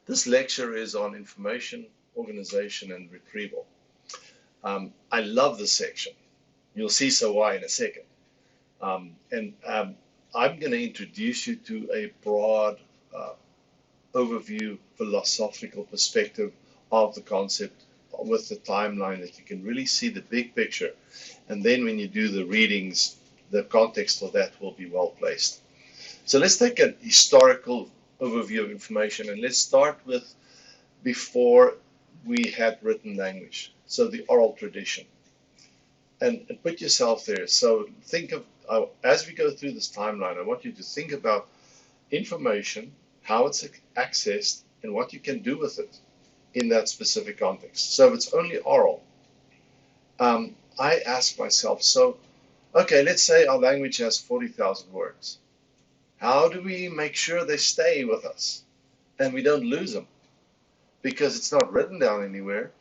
This lecture is on information, organization, and retrieval. I love this section. You'll see so why in a second. And I'm going to introduce you to a broad overview, philosophical perspective of the concept with the timeline that you can really see the big picture. And then when you do the readings, the context of that will be well placed. So let's take a historical overview of information, and let's start with before we had written language. So the oral tradition. And put yourself there. So think of, as we go through this timeline, I want you to think about information, how it's accessed, and what you can do with it in that specific context. So if it's only oral, I ask myself, so, okay, let's say our language has 40,000 words. How do we make sure they stay with us and we don't lose them? Because it's not written down anywhere.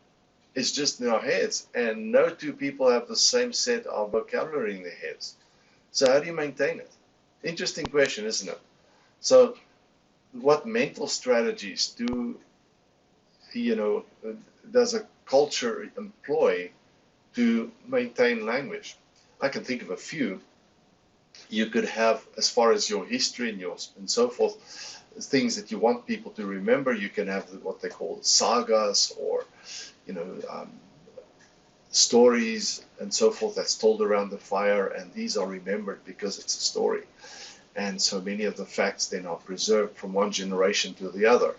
It's just in our heads. And no two people have the same set of vocabulary in their heads. So how do you maintain it? Interesting question, isn't it? So what mental strategies does a culture employ to maintain language? I can think of a few. You could have, as far as your history and so forth, things that you want people to remember. You can have what they call sagas, or stories and so forth that's told around the fire, and these are remembered because it's a story. And so many of the facts then are preserved from one generation to the other.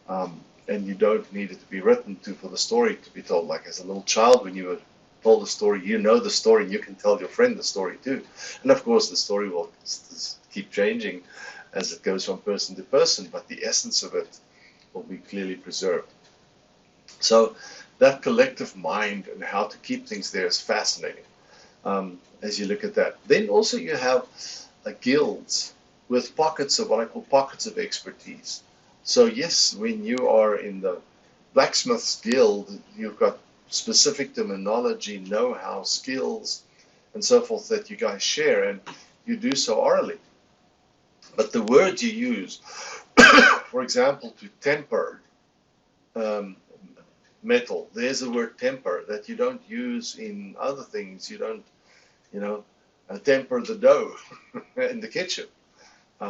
And you don't need it to be written for the story to be told. Like as a little child, when you were told a story, you know the story, and you can tell your friend the story too. And of course, the story will keep changing as it goes from person to person, but the essence of it will be clearly preserved. So that collective mind and how to keep things there is fascinating as you look at that. Then also you have guilds with pockets of what I call pockets of expertise. So yes, when you are in the blacksmith's guild, you've got specific terminology, know-how, skills, and so forth that you guys share, and you do so orally. But the words you use, for example, to temper metal, there's a word temper that you don't use in other things. You don't, temper the dough in the kitchen.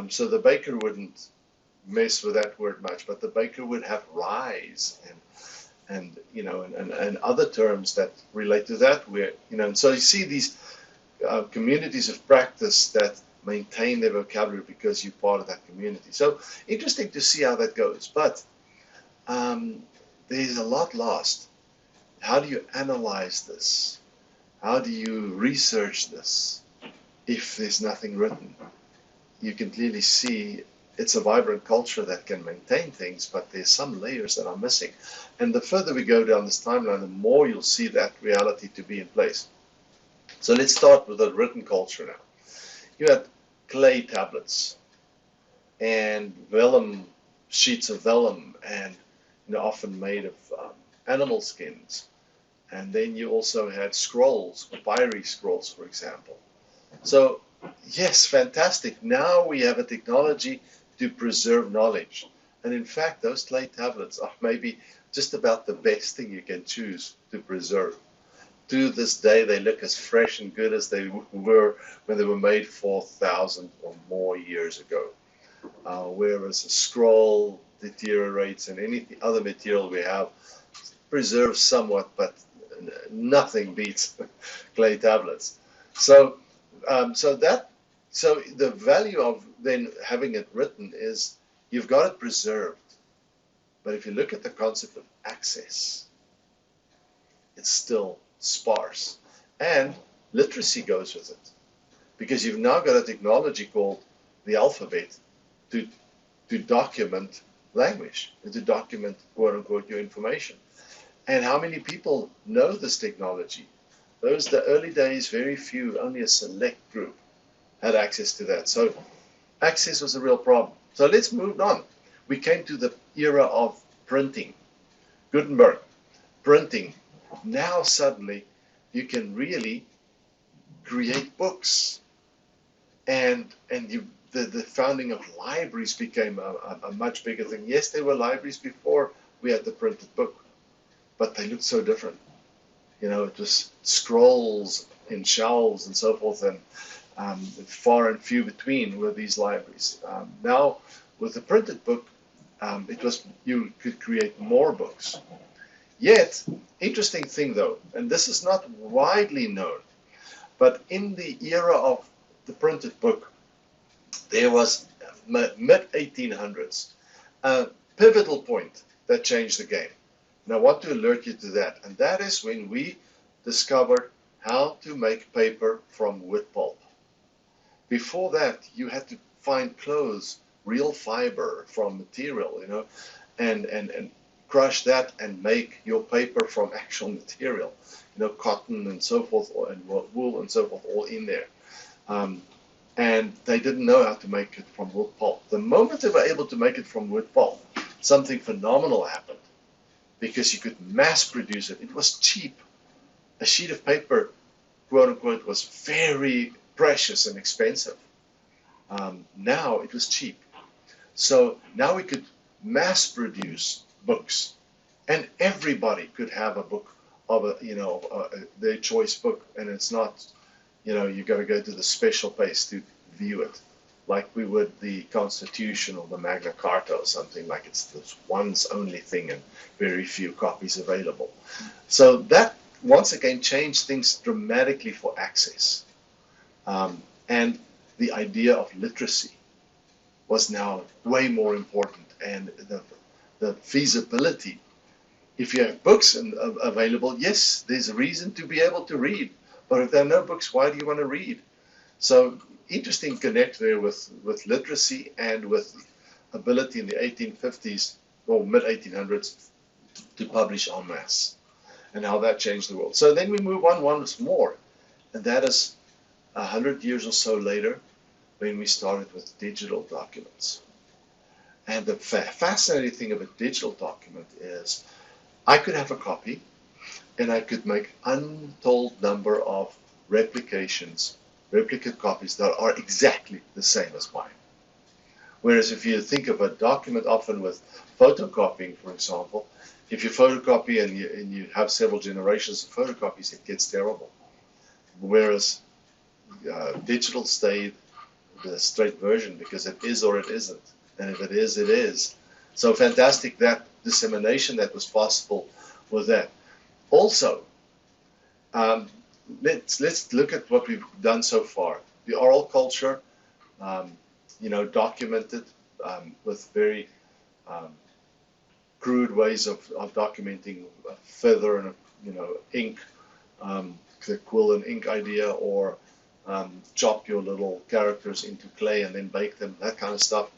So the baker wouldn't mess with that word much, but the baker would have rise and other terms that relate to that. And so you see these communities of practice that maintain their vocabulary because you're part of that community. So interesting to see how that goes. But there's a lot lost. How do you analyze this? How do you research this if there's nothing written? You can clearly see it's a vibrant culture that can maintain things, but there's some layers that are missing. And the further we go down this timeline, the more you'll see that reality to be in place. So let's start with the written culture now. You had clay tablets and vellum, sheets of vellum, and often made of animal skins. And then you also had scrolls, papyri scrolls, for example. So yes, fantastic. Now we have a technology to preserve knowledge. And in fact, those clay tablets are maybe just about the best thing you can choose to preserve. To this day, they look as fresh and good as they were when they were made 4,000 or more years ago. Whereas a scroll deteriorates, and any other material we have preserves somewhat, but nothing beats clay tablets. So so the value of then having it written is you've got it preserved. But if you look at the concept of access, it's still sparse. And literacy goes with it. Because you've now got a technology called the alphabet to document language, and to document, quote unquote, your information. And how many people know this technology? The early days, very few, only a select group had access to that. So access was a real problem. So let's move on. We came to the era of printing. Gutenberg, printing. Now suddenly you can really create books. And the founding of libraries became a much bigger thing. Yes, there were libraries before we had the printed book, but they looked so different. You know, it was scrolls in shelves and so forth, and far and few between were these libraries. Now, with the printed book, it was you could create more books. Yet, interesting thing though, and this is not widely known, but in the era of the printed book, there was mid 1800s a pivotal point that changed the game. And I want to alert you to that. And that is when we discovered how to make paper from wood pulp. Before that, you had to find clothes, real fiber from material, you know, and crush that and make your paper from actual material, you know, cotton and so forth, and wool and so forth, all in there. And they didn't know how to make it from wood pulp. The moment they were able to make it from wood pulp, something phenomenal happened, because you could mass produce it. It was cheap. A sheet of paper, quote unquote, was very precious and expensive. Now it was cheap. So now we could mass produce books, and everybody could have a book of their choice book, and it's not, you know, you got to go to the special place to view it, like we would the Constitution or the Magna Carta or something, like it's this one's only thing and very few copies available. So that once again changed things dramatically for access. And the idea of literacy was now way more important, and the feasibility. If you have books available, yes, there's a reason to be able to read. But if there are no books, why do you want to read? So interesting connect there with literacy and with ability in the 1850s or mid 1800s to publish en masse, and how that changed the world. So then we move on once more, and that is 100 years or so later, when we started with digital documents. And the fascinating thing of a digital document is I could have a copy, and I could make untold number of replicate copies that are exactly the same as mine. Whereas if you think of a document, often with photocopying, for example, if you photocopy and you have several generations of photocopies, it gets terrible. Whereas digital stayed the straight version, because it is or it isn't, and if it is, it is. So fantastic that dissemination that was possible with that. Also, let's look at what we've done so far. The oral culture, documented with very crude ways of documenting a feather and ink, the quill and ink idea, or chop your little characters into clay and then bake them, that kind of stuff.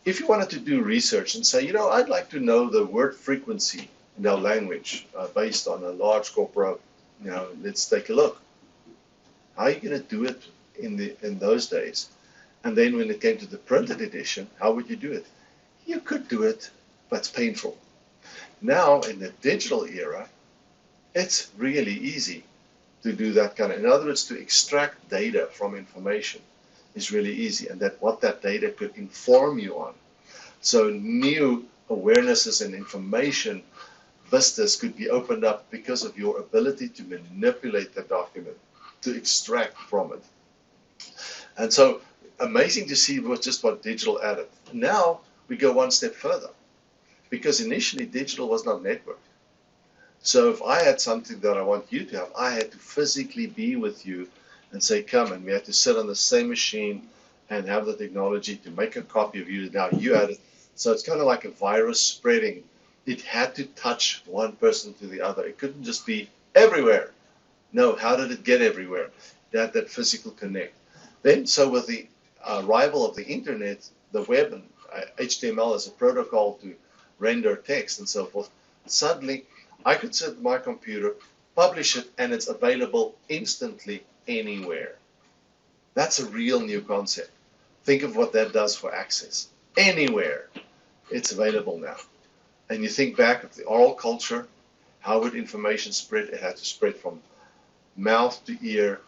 If you wanted to do research and say, I'd like to know the word frequency in our language based on a large corpora, let's take a look. How are you going to do it in those days? And then when it came to the printed edition, how would you do it? You could do it, but it's painful. Now, in the digital era, it's really easy to do that kind of, in other words, to extract data from information is really easy, and what that data could inform you on. So new awarenesses and information vistas could be opened up because of your ability to manipulate the document, to extract from it. And so amazing to see what digital added. Now we go one step further, because initially digital was not networked. So if I had something that I want you to have, I had to physically be with you and say, come, and we had to sit on the same machine and have the technology to make a copy of you. Now you had it. So it's kind of like a virus spreading. It had to touch one person to the other. It couldn't just be everywhere. No, how did it get everywhere? That physical connect. Then, so with the arrival of the internet, the web, and HTML as a protocol to render text and so forth, suddenly I could sit at my computer, publish it, and it's available instantly anywhere. That's a real new concept. Think of what that does for access. Anywhere, it's available now. And you think back of the oral culture, how would information spread? It had to spread from mouth to ear,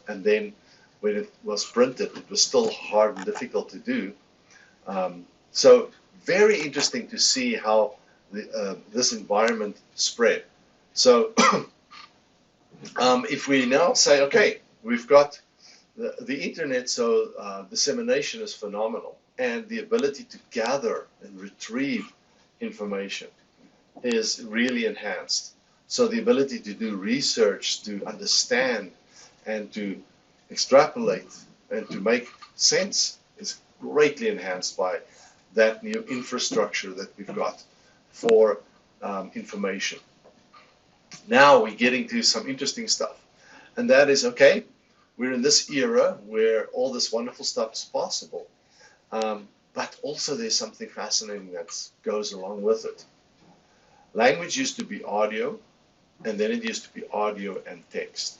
and then when it was printed, it was still hard and difficult to do. So very interesting to see how this environment spread. So if we now say, okay, we've got the internet, so dissemination is phenomenal, and the ability to gather and retrieve information is really enhanced. So the ability to do research, to understand, and to extrapolate, and to make sense is greatly enhanced by that new infrastructure that we've got for information. Now we're getting to some interesting stuff, and that is, okay, we're in this era where all this wonderful stuff is possible, but also there's something fascinating that goes along with it. Language used to be audio, and then it used to be audio and text.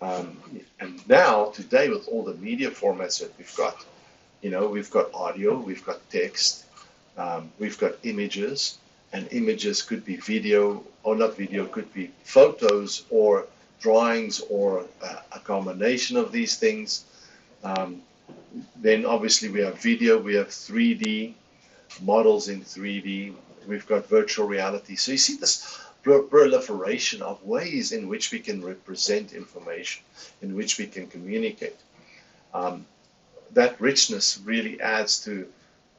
And now, today, with all the media formats that we've got, we've got audio, we've got text, we've got images, and images could be video, or not video, could be photos or drawings, or a combination of these things. Then obviously we have video, we have 3D, models in 3D, we've got virtual reality. So you see this proliferation of ways in which we can represent information, in which we can communicate. That richness really adds to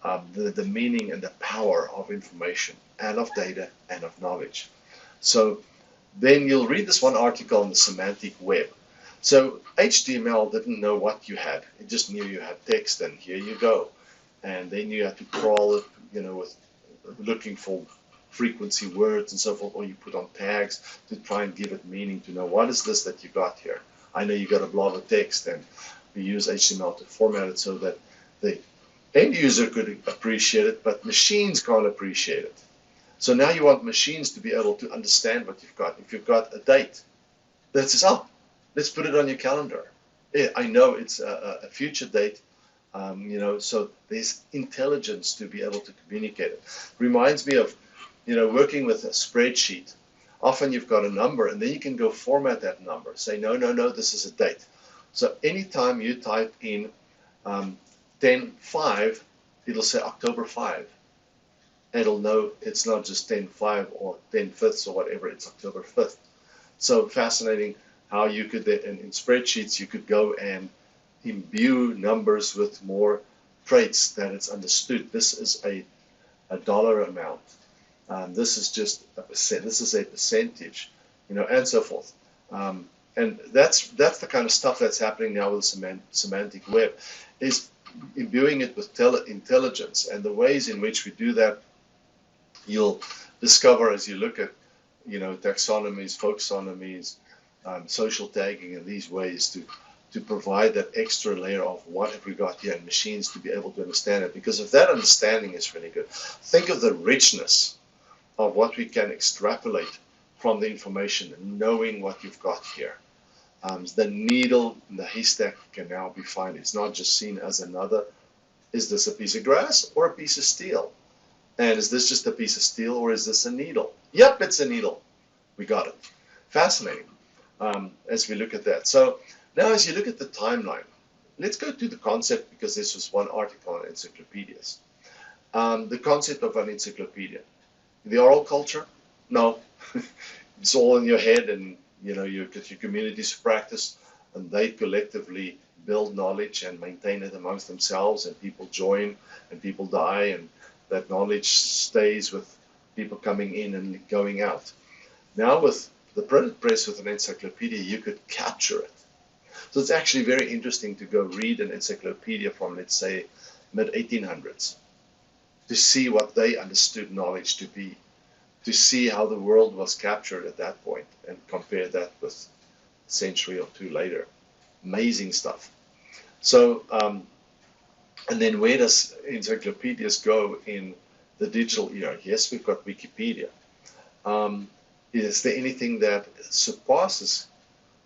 the meaning and the power of information, and of data, and of knowledge. So then you'll read this one article on the semantic web. So HTML didn't know what you had. It just knew you had text, and here you go. And then you had to crawl it, with looking for frequency words and so forth, or you put on tags to try and give it meaning, to know what is this that you got here. I know you got a blob of text, and we use HTML to format it so that the end user could appreciate it, but machines can't appreciate it. So now you want machines to be able to understand what you've got. If you've got a date that says, oh, let's put it on your calendar. Yeah, I know it's a future date, so there's intelligence to be able to communicate it. Reminds me of, working with a spreadsheet. Often you've got a number, and then you can go format that number. Say, no, this is a date. So anytime you type in 10/5, it'll say October 5. It'll know it's not just 10/5 or 10/5 or whatever, it's October 5th. So fascinating how you could, in spreadsheets, you could go and imbue numbers with more traits that it's understood. This is a dollar amount. This is just a percent. This is a percentage, and so forth. And that's the kind of stuff that's happening now with semantic web, is imbuing it with intelligence. And the ways in which we do that, you'll discover as you look at, taxonomies, folksonomies, social tagging, and these ways to provide that extra layer of what have we got here, and machines to be able to understand it. Because if that understanding is really good, think of the richness of what we can extrapolate from the information, and knowing what you've got here. The needle in the haystack can now be found. It's not just seen as another, is this a piece of grass or a piece of steel? And is this just a piece of steel, or is this a needle? Yep, it's a needle. We got it. Fascinating as we look at that. So now as you look at the timeline, let's go to the concept, because this was one article on encyclopedias. The concept of an encyclopedia. The oral culture? No. It's all in your head, and you get your communities to practice, and they collectively build knowledge and maintain it amongst themselves, and people join, and people die, and that knowledge stays with people coming in and going out. Now with the printed press, with an encyclopedia, you could capture it. So it's actually very interesting to go read an encyclopedia from, let's say, mid-1800s, to see what they understood knowledge to be, to see how the world was captured at that point, and compare that with a century or two later. Amazing stuff. So, and then where does encyclopedias go in the digital era? Yes, we've got Wikipedia. Is there anything that surpasses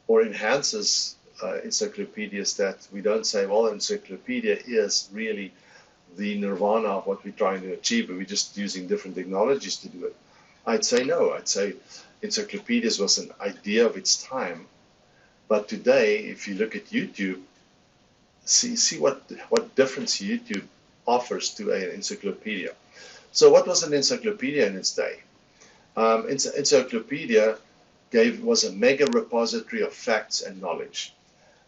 or enhances encyclopedias, that we don't say, well, encyclopedia is really the nirvana of what we're trying to achieve, but we're just using different technologies to do it? I'd say no. I'd say encyclopedias was an idea of its time But today, if you look at YouTube, see what difference YouTube offers to an encyclopedia. So what was an encyclopedia in its day? Encyclopedia was a mega repository of facts and knowledge.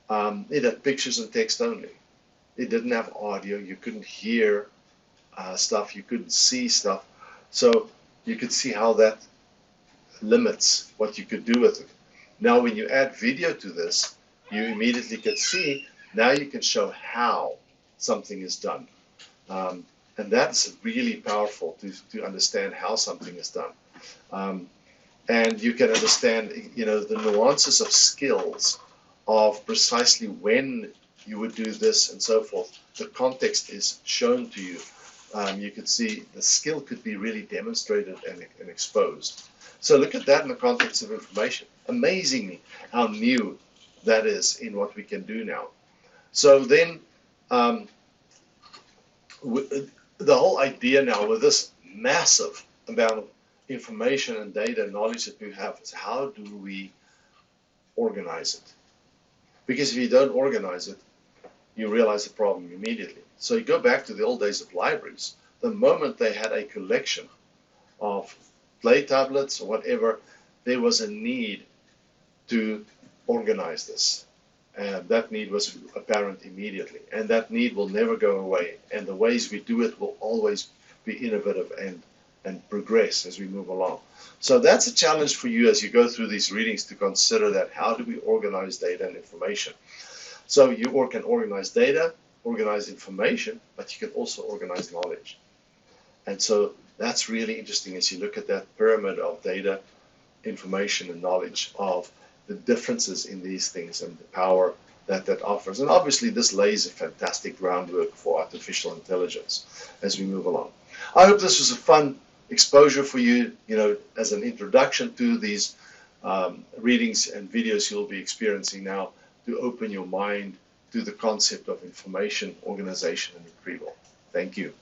It had pictures and text only. It didn't have audio. You couldn't hear stuff. You couldn't see stuff. So you could see how that limits what you could do with it. Now, when you add video to this, you immediately can see, now you can show how something is done. And that's really powerful to understand how something is done. And you can understand, the nuances of skills of precisely when you would do this and so forth. The context is shown to you. You can see the skill could be really demonstrated and exposed. So look at that in the context of information. Amazingly, how new that is in what we can do now. So then, the whole idea now with this massive amount of information and data and knowledge that we have is how do we organize it? Because if you don't organize it, you realize the problem immediately. So you go back to the old days of libraries. The moment they had a collection of play tablets or whatever, there was a need to organize this. And that need was apparent immediately. And that need will never go away. And the ways we do it will always be innovative and progress as we move along. So that's a challenge for you as you go through these readings to consider that. How do we organize data and information? So you can organize data, organize information, but you can also organize knowledge. And so that's really interesting as you look at that pyramid of data, information, and knowledge, of the differences in these things and the power that offers. And obviously this lays a fantastic groundwork for artificial intelligence as we move along. I hope this was a fun exposure for you, as an introduction to these readings and videos you'll be experiencing now, to open your mind to the concept of information, organization, and retrieval. Thank you.